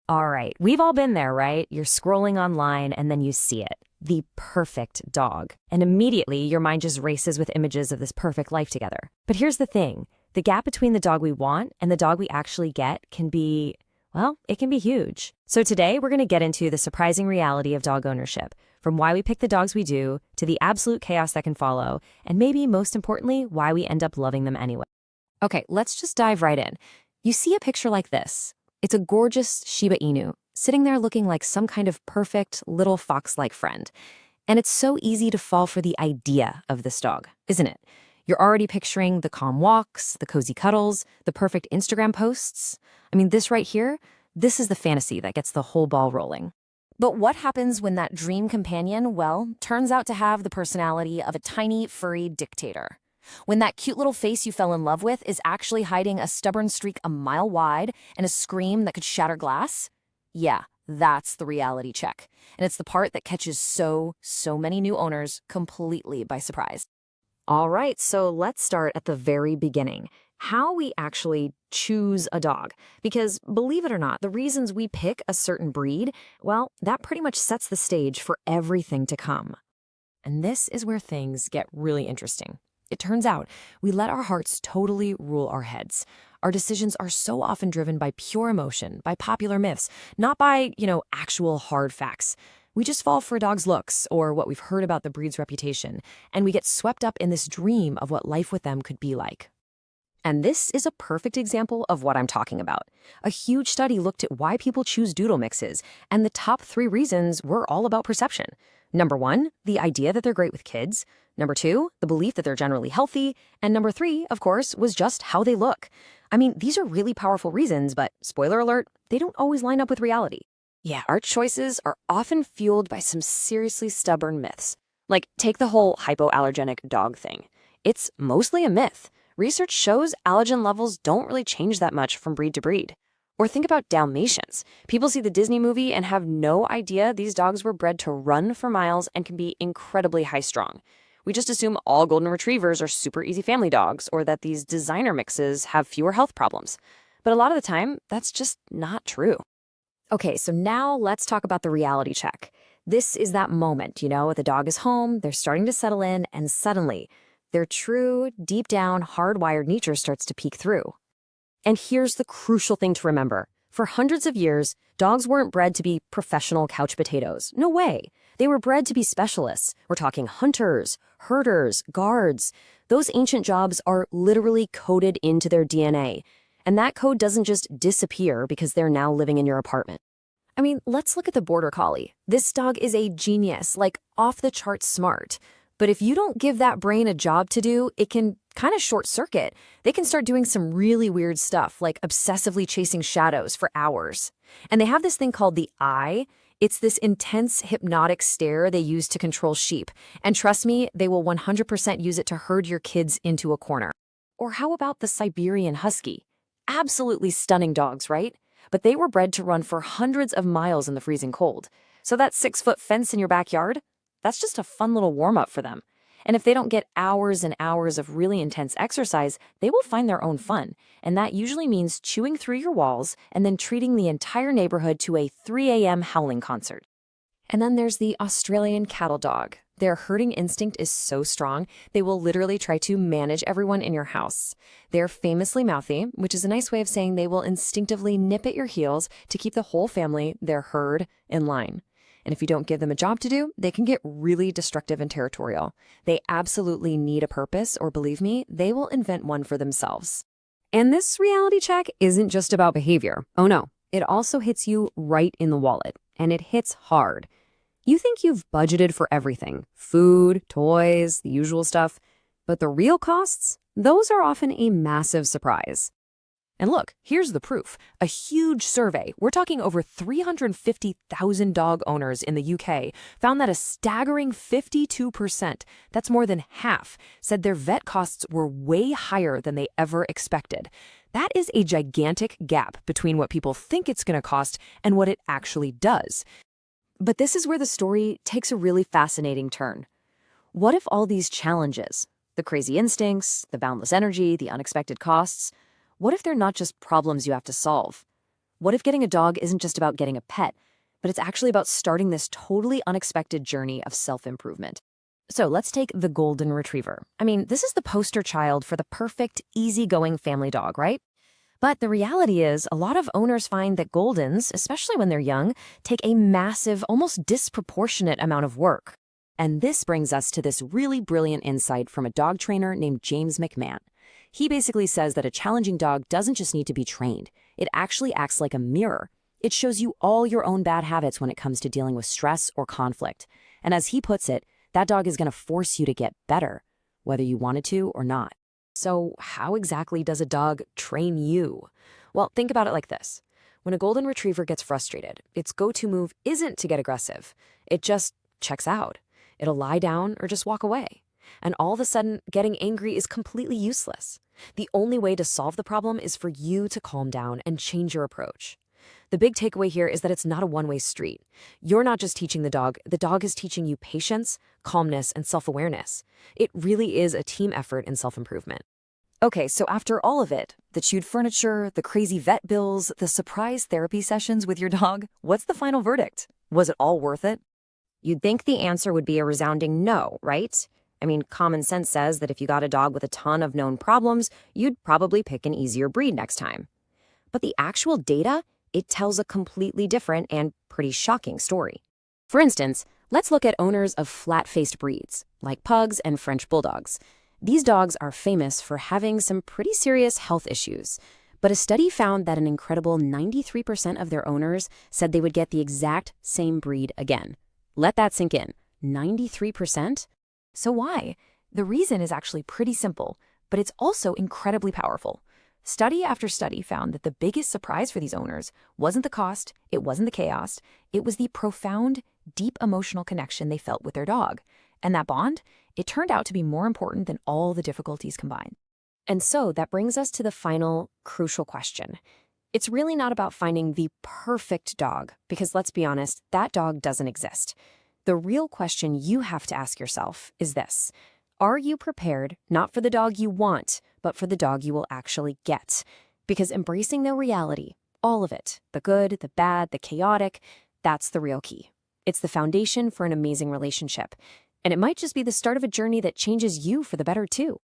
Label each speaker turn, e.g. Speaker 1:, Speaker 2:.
Speaker 1: All right, we've all been there, right? You're scrolling online and then you see it. The perfect dog. And immediately your mind just races with images of this perfect life together. But here's the thing. The gap between the dog we want and the dog we actually get can be, well, it can be huge. So today we're going to get into the surprising reality of dog ownership, from why we pick the dogs we do to the absolute chaos that can follow, and maybe most importantly, why we end up loving them anyway. Okay, let's just dive right in. You see a picture like this. It's a gorgeous Shiba Inu, sitting there looking like some kind of perfect little fox-like friend. And it's so easy to fall for the idea of this dog, isn't it? You're already picturing the calm walks, the cozy cuddles, the perfect Instagram posts. I mean, this right here, this is the fantasy that gets the whole ball rolling. But what happens when that dream companion, well, turns out to have the personality of a tiny, furry dictator? When that cute little face you fell in love with is actually hiding a stubborn streak a mile wide and a scream that could shatter glass? Yeah, that's the reality check. And it's the part that catches so many new owners completely by surprise. All right, so let's start at the very beginning. How we actually choose a dog. Because believe it or not, the reasons we pick a certain breed, well, that pretty much sets the stage for everything to come. And this is where things get really interesting. It turns out we let our hearts totally rule our heads. Our decisions are so often driven by pure emotion, by popular myths, not by, actual hard facts. We just fall for a dog's looks or what we've heard about the breed's reputation, and we get swept up in this dream of what life with them could be like. And this is a perfect example of what I'm talking about. A huge study looked at why people choose Doodle mixes, and the top 3 reasons were all about perception. Number 1, the idea that they're great with kids. Number 2, the belief that they're generally healthy. And number 3, of course, was just how they look. I mean, these are really powerful reasons, but spoiler alert, they don't always line up with reality. Yeah, our choices are often fueled by some seriously stubborn myths. Like, take the whole hypoallergenic dog thing. It's mostly a myth. Research shows allergen levels don't really change that much from breed to breed. Or think about Dalmatians. People see the Disney movie and have no idea these dogs were bred to run for miles and can be incredibly high-strung. We just assume all golden retrievers are super easy family dogs or that these designer mixes have fewer health problems. But a lot of the time, that's just not true. Okay, so now let's talk about the reality check. This is that moment, the dog is home, they're starting to settle in, and suddenly, their true, deep down, hardwired nature starts to peek through. And here's the crucial thing to remember. For hundreds of years, dogs weren't bred to be professional couch potatoes. No way. They were bred to be specialists. We're talking hunters, herders, guards. Those ancient jobs are literally coded into their DNA. And that code doesn't just disappear because they're now living in your apartment. I mean, let's look at the Border Collie. This dog is a genius, like off the charts smart. But if you don't give that brain a job to do, it can kind of short circuit. They can start doing some really weird stuff, like obsessively chasing shadows for hours. And they have this thing called the eye. It's this intense hypnotic stare they use to control sheep. And trust me, they will 100% use it to herd your kids into a corner. Or how about the Siberian Husky? Absolutely stunning dogs, right? But they were bred to run for hundreds of miles in the freezing cold. So that 6-foot fence in your backyard, that's just a fun little warm-up for them. And if they don't get hours and hours of really intense exercise, they will find their own fun. And that usually means chewing through your walls and then treating the entire neighborhood to a 3 a.m. howling concert. And then there's the Australian cattle dog. Their herding instinct is so strong, they will literally try to manage everyone in your house. They're famously mouthy, which is a nice way of saying they will instinctively nip at your heels to keep the whole family, their herd, in line. And if you don't give them a job to do, they can get really destructive and territorial. They absolutely need a purpose, or believe me, they will invent one for themselves. And this reality check isn't just about behavior. Oh no, it also hits you right in the wallet, and it hits hard. You think you've budgeted for everything, food, toys, the usual stuff, but the real costs, those are often a massive surprise. And look, here's the proof. A huge survey, we're talking over 350,000 dog owners in the UK, found that a staggering 52%, that's more than half, said their vet costs were way higher than they ever expected. That is a gigantic gap between what people think it's going to cost and what it actually does. But this is where the story takes a really fascinating turn. What if all these challenges, the crazy instincts, the boundless energy, the unexpected costs, what if they're not just problems you have to solve? What if getting a dog isn't just about getting a pet, but it's actually about starting this totally unexpected journey of self-improvement? So let's take the Golden Retriever. I mean, this is the poster child for the perfect, easygoing family dog, right? But the reality is, a lot of owners find that Goldens, especially when they're young, take a massive, almost disproportionate amount of work. And this brings us to this really brilliant insight from a dog trainer named James McMahon. He basically says that a challenging dog doesn't just need to be trained. It actually acts like a mirror. It shows you all your own bad habits when it comes to dealing with stress or conflict. And as he puts it, that dog is going to force you to get better, whether you wanted to or not. So how exactly does a dog train you? Well, think about it like this. When a Golden Retriever gets frustrated, its go-to move isn't to get aggressive. It just checks out. It'll lie down or just walk away. And all of a sudden, getting angry is completely useless. The only way to solve the problem is for you to calm down and change your approach. The big takeaway here is that it's not a one-way street. You're not just teaching the dog is teaching you patience, calmness, and self-awareness. It really is a team effort in self-improvement. Okay, so after all of it, the chewed furniture, the crazy vet bills, the surprise therapy sessions with your dog, what's the final verdict? Was it all worth it? You'd think the answer would be a resounding no, right? I mean, common sense says that if you got a dog with a ton of known problems, you'd probably pick an easier breed next time. But the actual data, it tells a completely different and pretty shocking story. For instance, let's look at owners of flat-faced breeds, like pugs and French bulldogs. These dogs are famous for having some pretty serious health issues, but a study found that an incredible 93% of their owners said they would get the exact same breed again. Let that sink in. 93%? So why? The reason is actually pretty simple, but it's also incredibly powerful. Study after study found that the biggest surprise for these owners wasn't the cost, it wasn't the chaos, it was the profound, deep emotional connection they felt with their dog. And that bond, it turned out to be more important than all the difficulties combined. And so that brings us to the final, crucial question. It's really not about finding the perfect dog, because let's be honest, that dog doesn't exist. The real question you have to ask yourself is this. Are you prepared not for the dog you want, but for the dog you will actually get? Because embracing the reality, all of it, the good, the bad, the chaotic, that's the real key. It's the foundation for an amazing relationship. And it might just be the start of a journey that changes you for the better too.